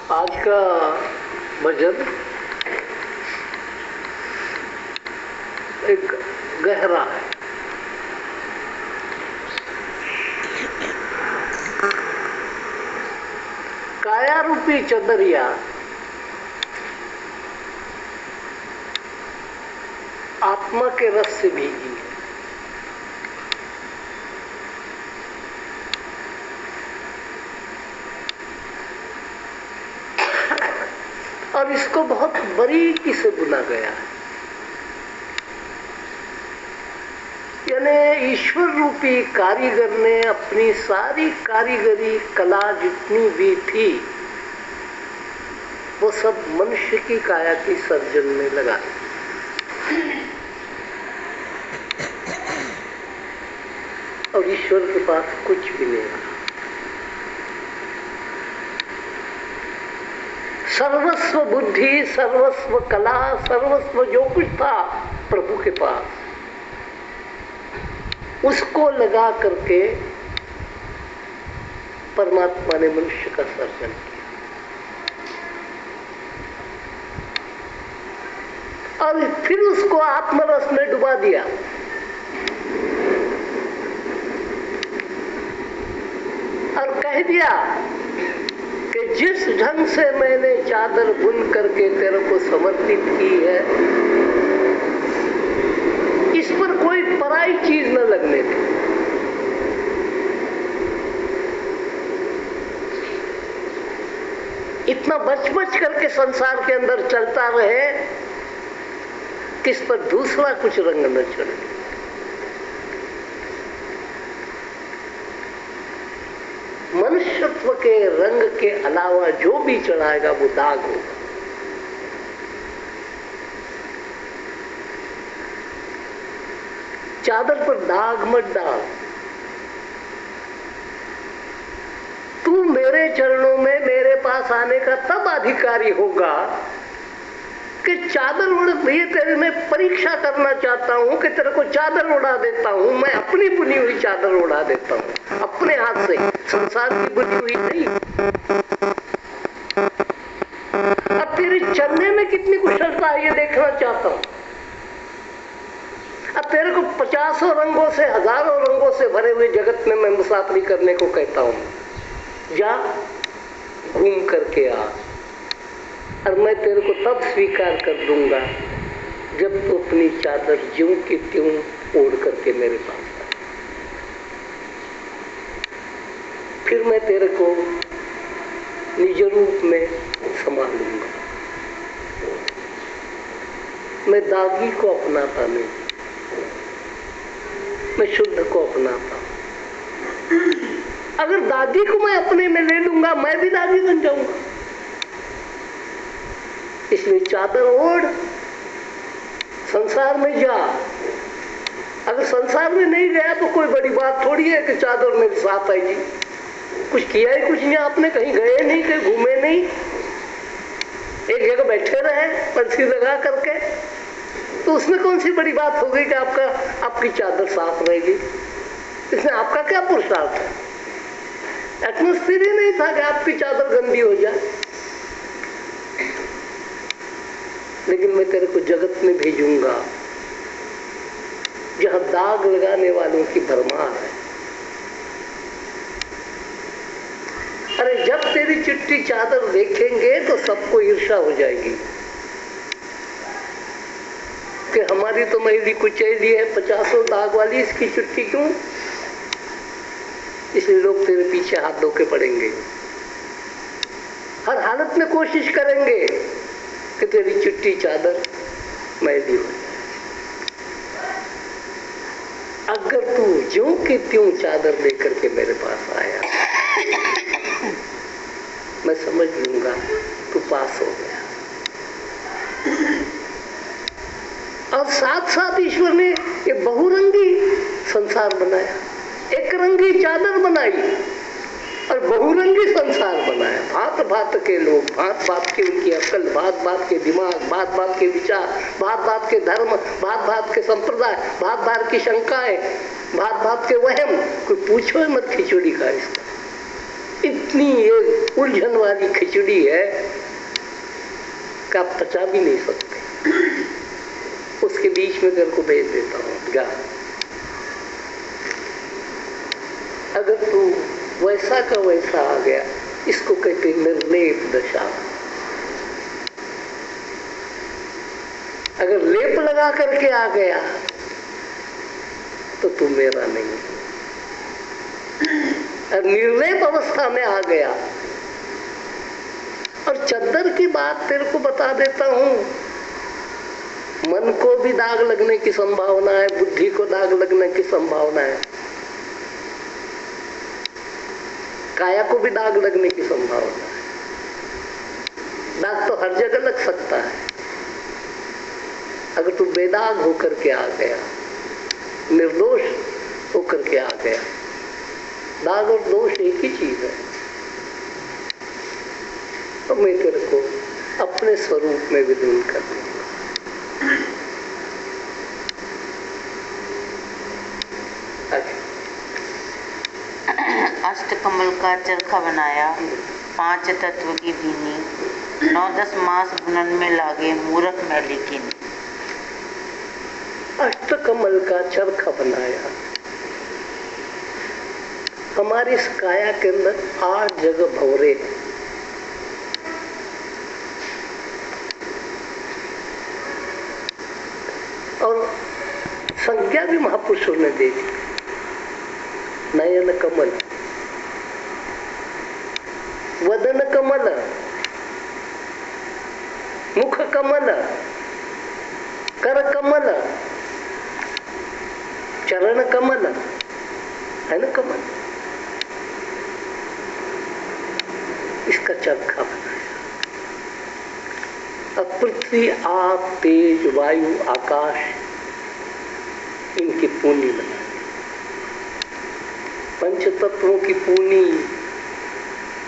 आज का भजन एक गहरा है। काया रूपी चदरिया आत्मा के रस से भीगी है। और इसको बहुत बारीकी से बुना गया है। यानी ईश्वर रूपी कारीगर ने अपनी सारी कारीगरी कला जितनी भी थी वो सब मनुष्य की काया की सर्जन में लगा दी। और ईश्वर के पास कुछ भी नहीं रहा। सर्वस्व बुद्धि, सर्वस्व कला, सर्वस्व जो कुछ था प्रभु के पास, उसको लगा करके परमात्मा ने मनुष्य का सर्जन किया। और फिर उसको आत्मरस में डुबा दिया। और कह दिया कि जिस ढंग से मैंने चादर बुन करके तेरे को समर्पित की है, इस पर कोई पराई चीज न लगने दे। इतना बच बच करके संसार के अंदर चलता रहे कि इस पर दूसरा कुछ रंग न चढ़े। मनुष्यत्व के रंग के अलावा जो भी चढ़ाएगा वो दाग होगा। चादर पर दाग मत डाल। तू मेरे चरणों में मेरे पास आने का तब अधिकारी होगा कि चादर उड़, ये तेरे में परीक्षा करना चाहता हूं कि तेरे को चादर उड़ा देता हूं। मैं अपनी बुनी हुई चादर उड़ा देता हूं अपने हाथ से, संसार की बुनी हुई नहीं। अब तेरे चलने में कितनी कुशलता है ये देखना चाहता हूं। अब तेरे को 50 रंगों से, हजारों रंगों से भरे हुए जगत में मैं मुसाफरी करने को कहता हूं। जा घूम करके आ, और मैं तेरे को तब स्वीकार कर दूंगा जब तू अपनी चादर ज्यों की त्यों ओढ़ करके मेरे पास आए। फिर मैं तेरे को निज रूप में संभालूंगा। मैं दागी को अपनाता नहीं, मैं शुद्ध को अपनाता हूं। अगर दागी को मैं अपने में ले लूंगा, मैं भी दागी बन जाऊंगा। इसलिए चादर ओढ़, संसार में जा। अगर संसार में नहीं गया तो कोई बड़ी बात थोड़ी है कि चादर मेरे साथ आएगी। कुछ किया ही कुछ नहीं आपने, कहीं गए नहीं, कहीं घूमे नहीं, एक जगह बैठे रहे पर्ची लगा करके, तो उसमें कौन सी बड़ी बात हो गई कि आपकी चादर साफ रहेगी। इसमें आपका क्या पुरुषार्थ है? एटमॉस्फेयर ही नहीं था कि आपकी चादर गंदी हो जाए। लेकिन मैं तेरे को जगत में भेजूंगा जहां दाग लगाने वालों की भरमार है। अरे जब तेरी चिट्ठी चादर देखेंगे तो सबको ईर्ष्या हो जाएगी कि हमारी तो मैली कुचैली है, 50 दाग वाली, इसकी चिट्ठी क्यों? इसलिए लोग तेरे पीछे हाथ धो के पड़ेंगे, हर हालत में कोशिश करेंगे कि तेरी चिट्ठी चादर मैली हो जाए। अगर तू ज्यों की त्यों चादर लेकर के मेरे पास आया, मैं समझ लूंगा तू पास हो गया। और साथ साथ ईश्वर ने ये बहुरंगी संसार बनाया, एक रंगी चादर बनाई और बहुरंगी संसार बनाया। भांत भांत के लोग, भांत भांत के उनकी अक्ल, भांत भांत के दिमाग, भांत भांत के विचार, भांत भांत के धर्म, भांत भांत के संप्रदाय, भांत भांत की शंकाएं, भांत भांत के वहम। कोई पूछो मत खिचड़ी का इसका। इतनी एक उलझन वाली खिचड़ी है कि आप पचा भी नहीं सकते। उसके बीच में तेरे को भेज देता हूँ जा। अगर तू वैसा का वैसा आ गया, इसको कहते निर्लेप दशा। अगर लेप लगा करके आ गया तो तू मेरा नहीं। और निर्लेप अवस्था में आ गया, और चद्दर की बात तेरे को बता देता हूं, मन को भी दाग लगने की संभावना है, बुद्धि को दाग लगने की संभावना है, काया को भी दाग लगने की संभावना है। दाग तो हर जगह लग सकता है। अगर तू बेदाग होकर के आ गया, निर्दोष होकर के आ गया, दाग और दोष एक ही चीज है, तो मैं तेरे को अपने स्वरूप में विलीन कर दूंगा। अष्टकमल का चरखा बनाया, 5 तत्व की बीनी, 9-10 मास बुनन में लागे, मूर्ख मैली कीनी। अष्टकमल का चरखा बनाया। हमारी इस काया के अंदर 8 जगह भंवरे हैं। और संज्ञा भी महापुरुषों ने दे दी। नयन कमल, वदन कमल, मुख कमल, कर कमल, चरण कमल, है ना कमल। इसका चरखा बनाया। अब पृथ्वी, आप, तेज, वायु, आकाश, इनकी पूनी बनाई। पंच तत्वों की पूनी,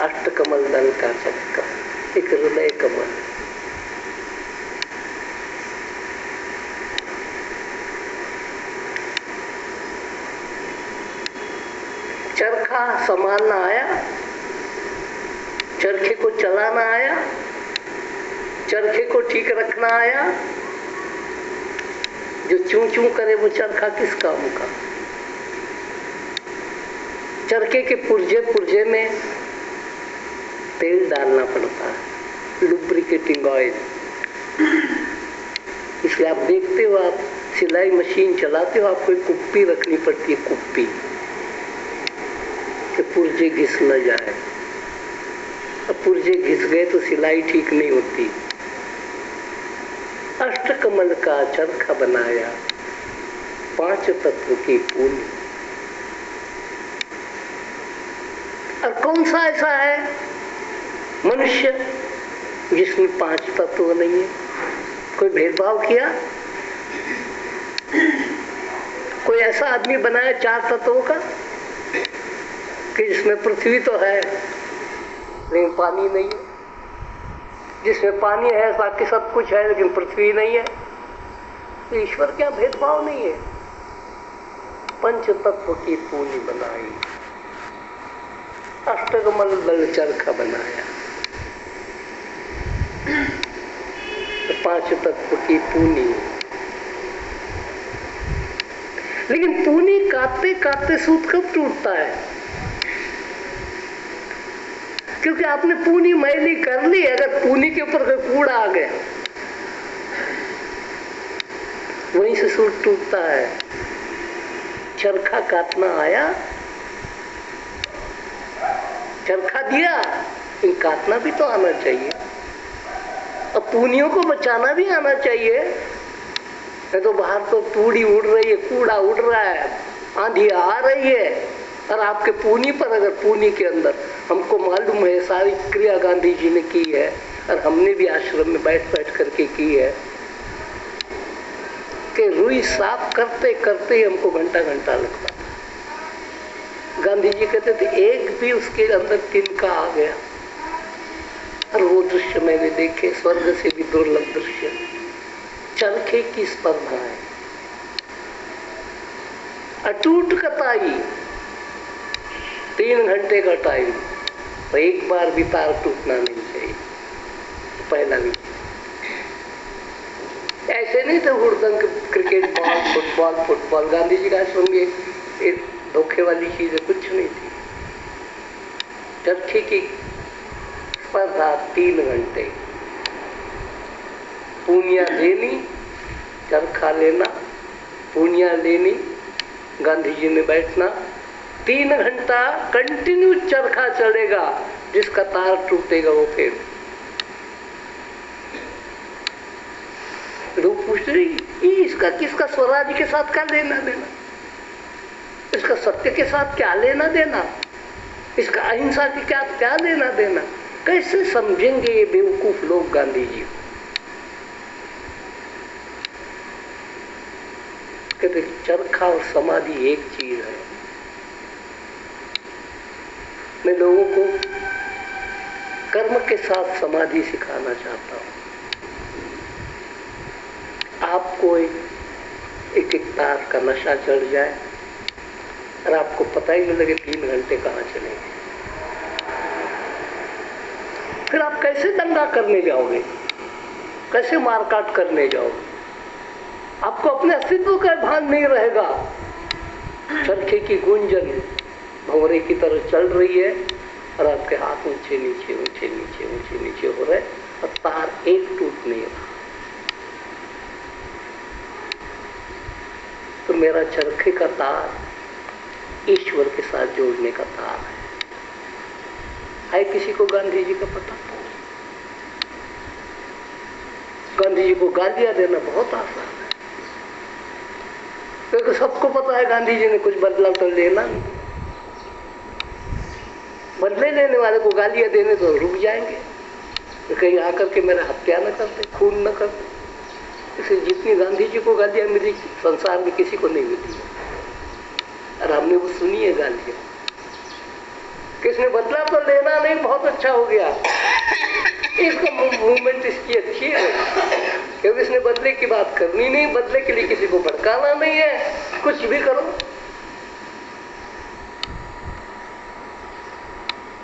अष्टकमल दल का चक्का, एक हृदय कमल। चरखा संभालना आया, चरखे को चलाना आया, चरखे को ठीक रखना आया। जो चूं चूं करे वो चरखा किस काम का। चरखे के पुर्जे पुर्जे में तेल डालना पड़ता है, लुब्रिकेटिंग ऑयल। इसलिए आप देखते हो, आप सिलाई मशीन चलाते हो, आपको एक कुप्पी रखनी पड़ती है, कुप्पी, कि पुर्जे घिस न जाए। अब पुर्जे घिस गए तो सिलाई ठीक नहीं होती। अष्टकमल का चरखा बनाया, 5 तत्व की पूनी। और कौन सा ऐसा है मनुष्य जिसमें 5 तत्व नहीं है? कोई भेदभाव किया? कोई ऐसा आदमी बनाया 4 तत्वों का कि जिसमें पृथ्वी तो है लेकिन पानी नहीं है, जिसमें पानी है बाकी सब कुछ है लेकिन पृथ्वी नहीं है? तो ईश्वर क्या भेदभाव नहीं है? 5 तत्व की पूनी बनाई, अष्टकमल दल चरखा बनाया, 5 तत्व की पूनी। लेकिन पूनी काटते काटते सूत कब टूटता है? क्योंकि आपने पूनी मैली कर ली। अगर पूनी के ऊपर कोई कूड़ा आ गया, वहीं से सूत टूटता है। चरखा काटना आया, चरखा दिया, लेकिन काटना भी तो आना चाहिए, और पूनियों को बचाना भी आना चाहिए। नहीं तो बाहर तो पूड़ी उड़ रही है, कूड़ा उड़ रहा है, आंधी आ रही है, और आपके पूनी पर, अगर पूनी के अंदर हमको मालूम है सारी क्रिया गांधी जी ने की है, और हमने भी आश्रम में बैठ बैठ करके की है, कि रुई साफ करते करते हमको घंटा घंटा लगता। गांधी जी कहते थे एक भी उसके अंदर तिनका आ गया। और वो दृश्य मैंने देखे, स्वर्ग से भी दुर्लभ दृश्य। चरखे की स्पर्धा है, अटूट कताई, 3 घंटे का टाइम, तो एक बार भी तार टूटना नहीं चाहिए, पहला भी। ऐसे नहीं थे हुड़दंग cricket ball football. Gandhi ji का सुनिए, एक धोखे वाली चीज कुछ नहीं थी। चरखे की स्पर्धा 3 घंटे, पूनिया लेनी, चरखा लेना, पूनिया लेनी, गांधी जी ने बैठना। 3 घंटा कंटिन्यू चरखा चलेगा, जिसका तार टूटेगा वो फेल। लोग पूछ रहे इसका किसका स्वराज के साथ क्या लेना देना, इसका सत्य के साथ क्या लेना देना, इसका अहिंसा के क्या लेना देना। कैसे समझेंगे ये बेवकूफ लोग गांधी जी को। कहते चरखा और समाधि एक चीज है। मैं लोगों को कर्म के साथ समाधि सिखाना चाहता हूं। आपको एक तार का नशा चढ़ जाए और आपको पता ही नहीं लगे 3 घंटे कहाँ चले, फिर आप कैसे दंगा करने जाओगे, कैसे मारकाट करने जाओगे? आपको अपने अस्तित्व का भान नहीं रहेगा। चरखे की गुंजन भंवरे की तरह चल रही है और आपके हाथ ऊंचे नीचे ऊंचे नीचे ऊंचे नीचे हो रहे और तार एक टूट नहीं रहा। तो मेरा चरखे का तार ईश्वर के साथ जोड़ने का तार है किसी को गांधी जी का पता? गांधी जी को गालियां देना बहुत आसान है, क्योंकि सबको पता है गांधी जी ने कुछ बदला तो लेना नहीं। बदले लेने वाले को गालियां देने तो रुक जाएंगे, तो कहीं आकर के मेरा हत्या न करते, खून न करते। इसलिए जितनी गांधी जी को गालियां मिली संसार में किसी को नहीं मिली, और हमने वो सुनी है गालियां। किसने बदला तो लेना नहीं, बहुत अच्छा हो गया, इसका मूवमेंट इसकी अच्छी है, क्योंकि इसने बदले की बात करनी नहीं, बदले के लिए किसी को भड़काना नहीं है, कुछ भी करो।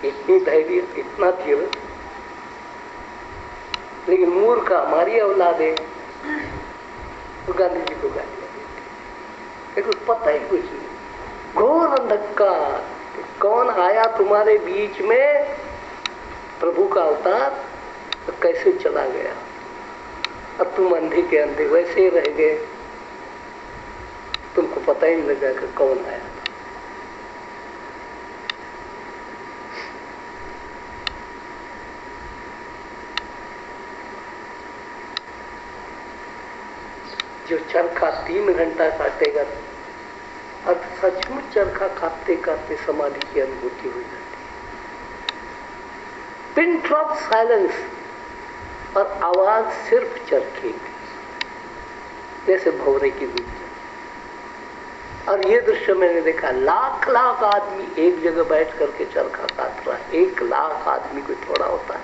इतनी धैर्य, इतना धीरज। लेकिन मूर्ख हमारी औलाद है तो गांधी जी को गालियां देती, लेकिन पता ही कुछ नहीं। घोर अंधकार, कौन आया तुम्हारे बीच में, प्रभु का अवतार, तो कैसे चला गया, अब तुम अंधे के अंधे वैसे ही रह गए, तुमको पता ही नहीं लगा कि कौन आया। जो चरखा 3 घंटा काटेगा, अब सचमुच चरखा काटते काटते समाधि की अनुभूति हो जाती है। पिन ड्रॉप साइलेंस, और आवाज सिर्फ चरखे की, जैसे भंवरे की गुंजन। और ये दृश्य मैंने देखा, लाख लाख आदमी एक जगह बैठ करके चरखा काट रहा है। 1 लाख आदमी कोई थोड़ा होता है।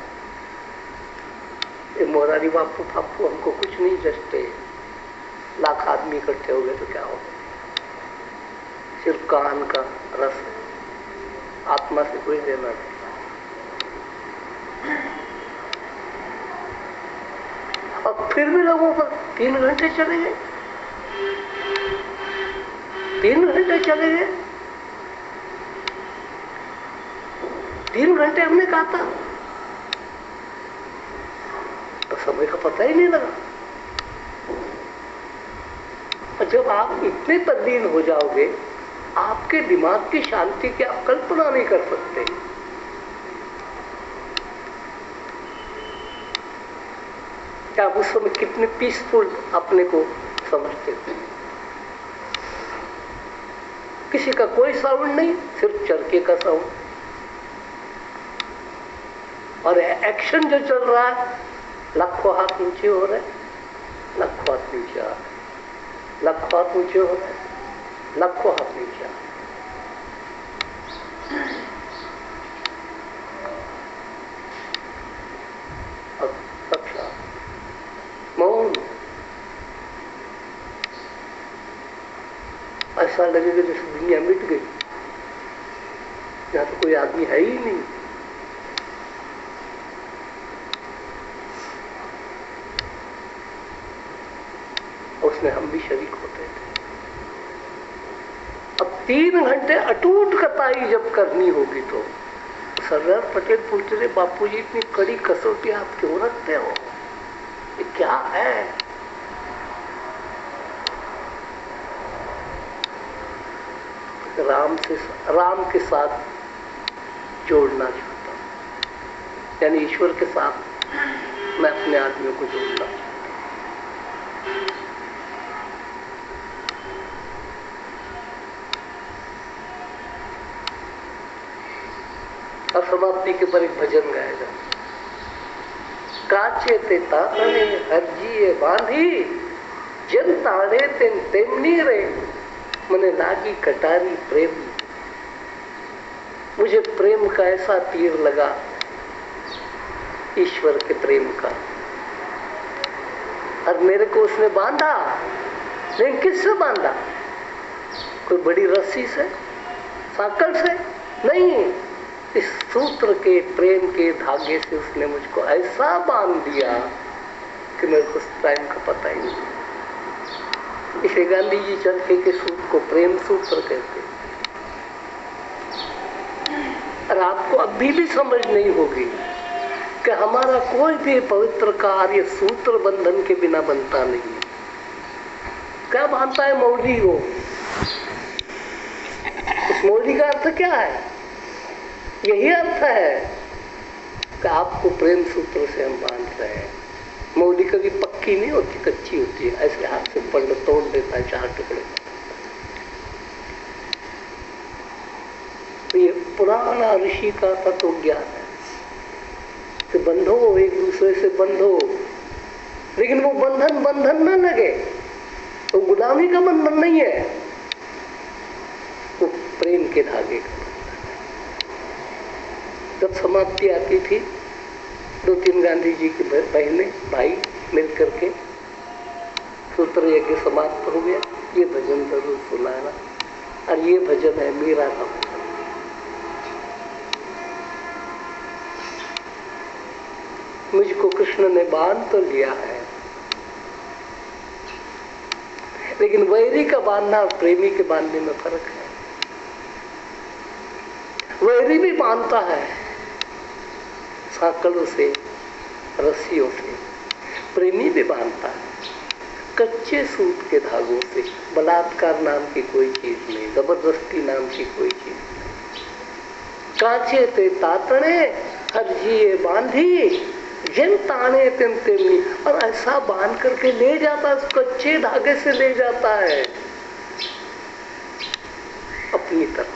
ये मोरारी बापू फापू हमको कुछ नहीं जचते, लाख आदमी इकट्ठे हो गए तो क्या होगा? सिर्फ कान का रस, आत्मा से कोई लेना नहीं। और फिर भी लोगों पर 3 घंटे चले गए, 3 घंटे चले गए, 3 घंटे हमने कहा था, तो समय का पता ही नहीं लगा। और जब आप इतने तल्लीन हो जाओगे, आपके दिमाग की शांति की आप कल्पना नहीं कर सकते। क्या आप उस समय कितने पीसफुल अपने को समझते थे? किसी का कोई साउंड नहीं, सिर्फ चरखे का साउंड, और एक्शन जो चल रहा है, लाखों हाथ नीचे हो रहे, लाखों हाथ नीचे आ रहे, लाखों हाथ नीचे हो रहे, लाखों हाथ नीचे आ रहे। अब अच्छा मौन, ऐसा लगेगा जैसे दुनिया मिट गई, यहाँ तो कोई आदमी है ही नहीं। उसमें हम भी शरीक होते थे। अब 3 घंटे अटूट कताई जब करनी होगी तो सरदार पटेल पूछते थे, बापूजी इतनी कड़ी कसौटी आप क्यों रखते हो, ये क्या है? राम के साथ जोड़ना चाहता हूं, यानी ईश्वर के साथ मैं अपने आदमियों को जोड़ना चाहता हूं। और समाप्ति के पर एक भजन गाएगा, काचे ते तातने हरजिए बांधी, जन ताड़े तेन तेमनी रे, मने लागी कटारी प्रेम। मुझे प्रेम का ऐसा तीर लगा, ईश्वर के प्रेम का, और मेरे को उसने बांधा। लेकिन किससे बांधा? कोई बड़ी रस्सी से, साकल से नहीं, इस सूत्र के प्रेम के धागे से उसने मुझको ऐसा बांध दिया कि मेरे को उस टाइम का पता ही नहीं। इसे गांधी जी चरखे के सूत्र को प्रेम सूत्र कहते हैं। और आपको अभी भी समझ नहीं होगी कि हमारा कोई भी पवित्र कार्य सूत्र बंधन के बिना बनता नहीं है। क्या बांधता है मौली को? उस मौली का अर्थ क्या है? यही अर्थ है कि आपको प्रेम सूत्र से हम बांध रहे हैं। मौली कभी पक्की नहीं होती, कच्ची होती है, ऐसे हाथ से पढ़ तोड़ देता है 4 टुकड़े। तो ये पुराना ऋषि का तत्व ज्ञान है कि बंधो, एक दूसरे से बंधो, लेकिन वो बंधन न लगे, वो गुलामी का बंधन नहीं है, वो प्रेम के धागे का बंधन है। जब समाप्ति आती थी, 2-3 गांधी जी की बहनें भाई मिल करके सूत्र यज्ञ समाप्त हो गया, ये भजन जरूर सुनाना। और ये भजन है मीरा का भजन। मुझको कृष्ण ने बांध तो लिया है, लेकिन वैरी का बांधना और प्रेमी के बांधने में फर्क है। वैरी भी बांधता है साकलों से, रस्सियों से, प्रेमी भी बांधता है कच्चे सूत के धागों से। बलात्कार नाम की कोई चीज नहीं, जबरदस्ती नाम की कोई चीज नहीं। कांचे ते तातने हरजिए बांधी, जिन ताने तिन तेमनी। और ऐसा बांध करके ले जाता है, उस कच्चे धागे से ले जाता है अपनी तरफ।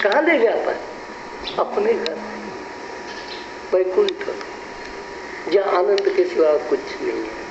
कहाँ ले जाता है? अपने घर, वैकुंठ, जहाँ आनंद के सिवा कुछ नहीं है।